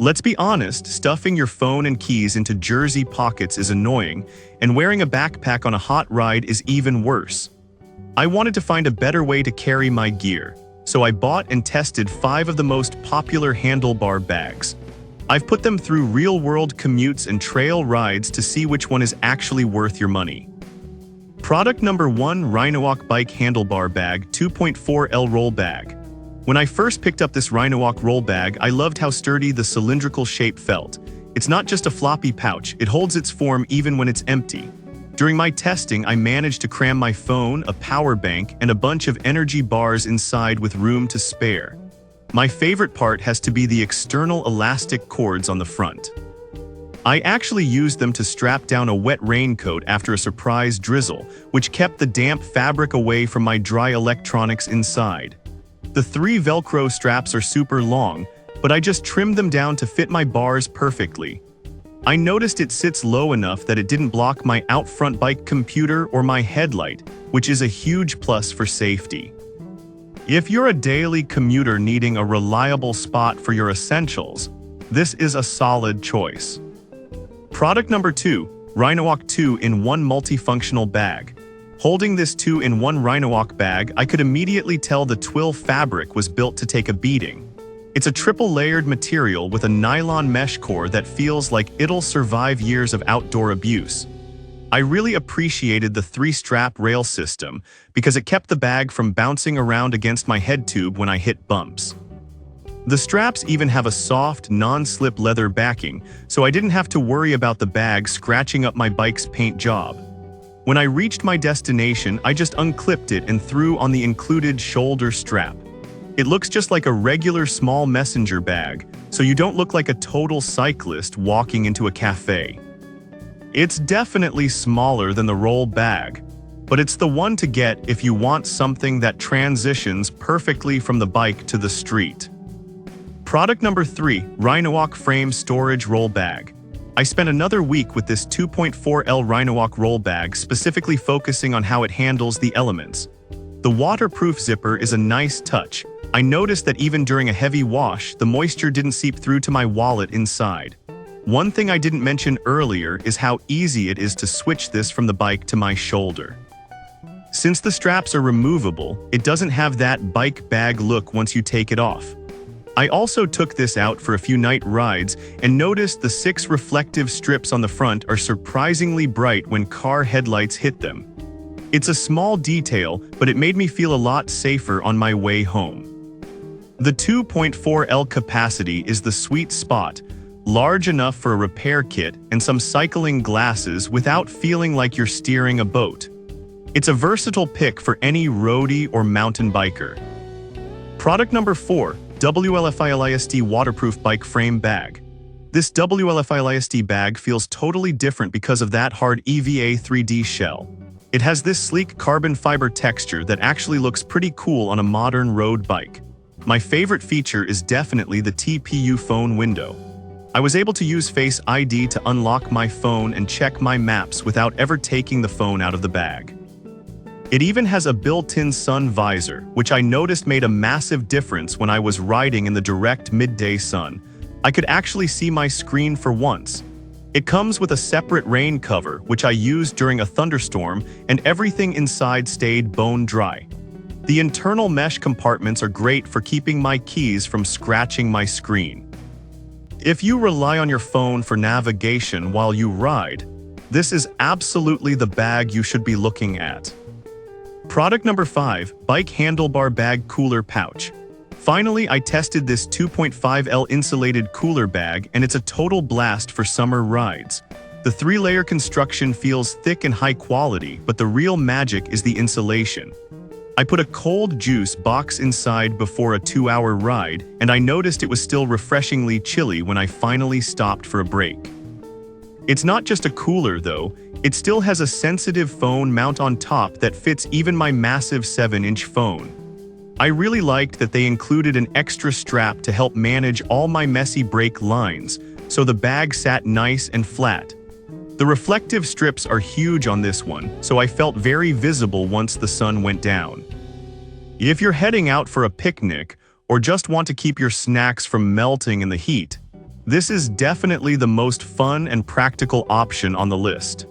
Let's be honest, stuffing your phone and keys into jersey pockets is annoying, and wearing a backpack on a hot ride is even worse. I wanted to find a better way to carry my gear, so I bought and tested 5 of the most popular handlebar bags. I've put them through real-world commutes and trail rides to see which one is actually worth your money. Product number 1: Rhinowalk Bike Handlebar Bag 2.4L Roll Bag. When I first picked up this Rhinowalk roll bag, I loved how sturdy the cylindrical shape felt. It's not just a floppy pouch, it holds its form even when it's empty. During my testing, I managed to cram my phone, a power bank, and a bunch of energy bars inside with room to spare. My favorite part has to be the external elastic cords on the front. I actually used them to strap down a wet raincoat after a surprise drizzle, which kept the damp fabric away from my dry electronics inside. The 3 Velcro straps are super long, but I just trimmed them down to fit my bars perfectly. I noticed it sits low enough that it didn't block my out-front bike computer or my headlight, which is a huge plus for safety. If you're a daily commuter needing a reliable spot for your essentials, this is a solid choice. Product number 2: Rhinowalk 2-in-1 Multifunctional Bag. Holding this 2-in-1 Rhinowalk bag, I could immediately tell the twill fabric was built to take a beating. It's a triple-layered material with a nylon mesh core that feels like it'll survive years of outdoor abuse. I really appreciated the 3-strap rail system because it kept the bag from bouncing around against my head tube when I hit bumps. The straps even have a soft, non-slip leather backing, so I didn't have to worry about the bag scratching up my bike's paint job. When I reached my destination, I just unclipped it and threw on the included shoulder strap. It looks just like a regular small messenger bag, so you don't look like a total cyclist walking into a cafe. It's definitely smaller than the roll bag, but it's the one to get if you want something that transitions perfectly from the bike to the street. Product number 3: Rhinowalk Frame Storage Roll Bag. I spent another week with this 2.4L Rhinowalk roll bag, specifically focusing on how it handles the elements. The waterproof zipper is a nice touch. I noticed that even during a heavy wash, the moisture didn't seep through to my wallet inside. One thing I didn't mention earlier is how easy it is to switch this from the bike to my shoulder. Since the straps are removable, it doesn't have that bike bag look once you take it off. I also took this out for a few night rides and noticed the 6 reflective strips on the front are surprisingly bright when car headlights hit them. It's a small detail, but it made me feel a lot safer on my way home. The 2.4L capacity is the sweet spot, large enough for a repair kit and some cycling glasses without feeling like you're steering a boat. It's a versatile pick for any roadie or mountain biker. Product number 4: WLFILIST Waterproof Bike Frame Bag. This WLFILIST bag feels totally different because of that hard EVA 3D shell. It has this sleek carbon fiber texture that actually looks pretty cool on a modern road bike. My favorite feature is definitely the TPU phone window. I was able to use Face ID to unlock my phone and check my maps without ever taking the phone out of the bag. It even has a built-in sun visor, which I noticed made a massive difference when I was riding in the direct midday sun. I could actually see my screen for once. It comes with a separate rain cover, which I used during a thunderstorm, and everything inside stayed bone dry. The internal mesh compartments are great for keeping my keys from scratching my screen. If you rely on your phone for navigation while you ride, this is absolutely the bag you should be looking at. Product number 5: Bike Handlebar Bag Cooler Pouch. Finally, I tested this 2.5L insulated cooler bag, and it's a total blast for summer rides. The 3-layer construction feels thick and high quality, but the real magic is the insulation. I put a cold juice box inside before a 2-hour ride, and I noticed it was still refreshingly chilly when I finally stopped for a break. It's not just a cooler though, it still has a sensitive phone mount on top that fits even my massive 7-inch phone. I really liked that they included an extra strap to help manage all my messy brake lines, so the bag sat nice and flat. The reflective strips are huge on this one, so I felt very visible once the sun went down. If you're heading out for a picnic, or just want to keep your snacks from melting in the heat, This is definitely the most fun and practical option on the list.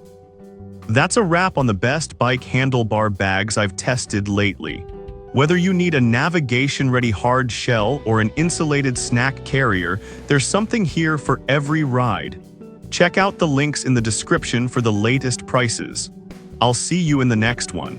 That's a wrap on the best bike handlebar bags I've tested lately. Whether you need a navigation-ready hard shell or an insulated snack carrier, there's something here for every ride. Check out the links in the description for the latest prices. I'll see you in the next one.